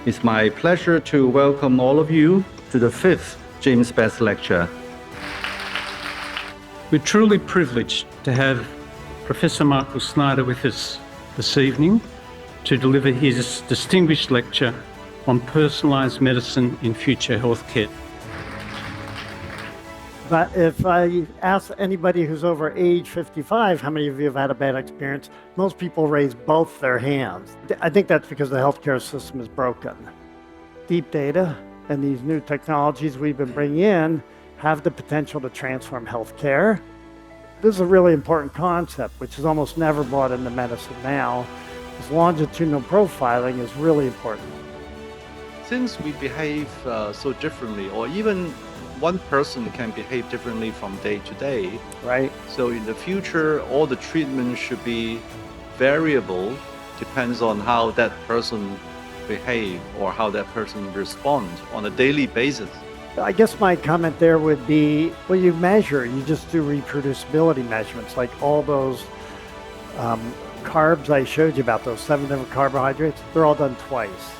It's my pleasure to welcome all of you to the 5th James Best Lecture. We're truly privileged to have Professor Michael Snyder with us this evening to deliver his distinguished lecture on personalised medicine in future healthcare. But if I ask anybody who's over age 55, how many of you have had a bad experience, most people raise both their hands. I think that's because the healthcare system is broken. Deep data and these new technologies we've been bringing in have the potential to transform healthcare. This is a really important concept, which is almost never brought into medicine now. This longitudinal profiling is really important. Since we behave so differently, or even one person can behave differently from day to day, right? So in the future, all the treatment should be variable, depends on how that person behave or how that person respond on a daily basis. I guess my comment there would be, well, you measure, you just do reproducibility measurements, like all those carbs I showed you about, those 7 different carbohydrates, they're all done twice.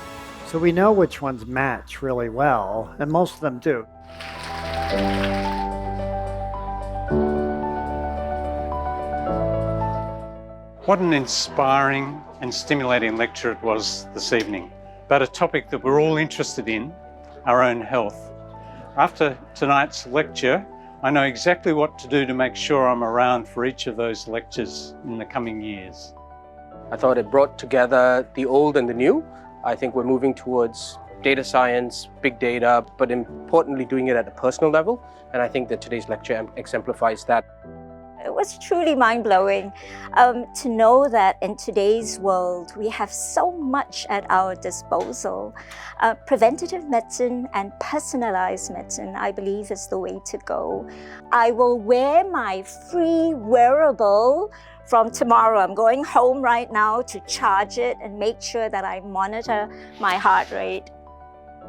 So we know which ones match really well, and most of them do. What an inspiring and stimulating lecture it was this evening about a topic that we're all interested in, our own health. After tonight's lecture, I know exactly what to do to make sure I'm around for each of those lectures in the coming years. I thought it brought together the old and the new. I think we're moving towards data science, big data, but importantly doing it at a personal level. And I think that today's lecture exemplifies that. It was truly mind-blowing to know that in today's world, we have so much at our disposal. Preventative medicine and personalized medicine, I believe, is the way to go. I will wear my free wearable from tomorrow. I'm going home right now to charge it and make sure that I monitor my heart rate.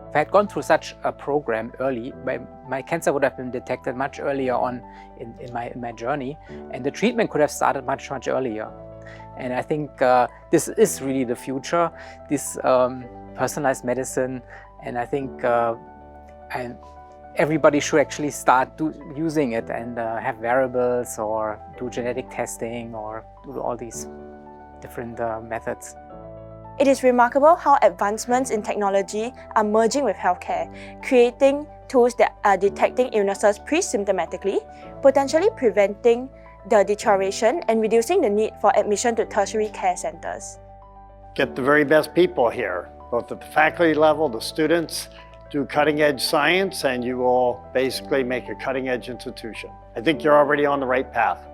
If I had gone through such a program early, my cancer would have been detected much earlier on in my journey, and the treatment could have started much earlier. And I think this is really the future, this personalized medicine, and I think everybody should actually start using it and have wearables or do genetic testing or do all these different methods. It is remarkable how advancements in technology are merging with healthcare, creating tools that are detecting illnesses pre-symptomatically, potentially preventing the deterioration and reducing the need for admission to tertiary care centers. Get the very best people here, both at the faculty level, the students, do cutting-edge science, and you will basically make a cutting-edge institution. I think you're already on the right path.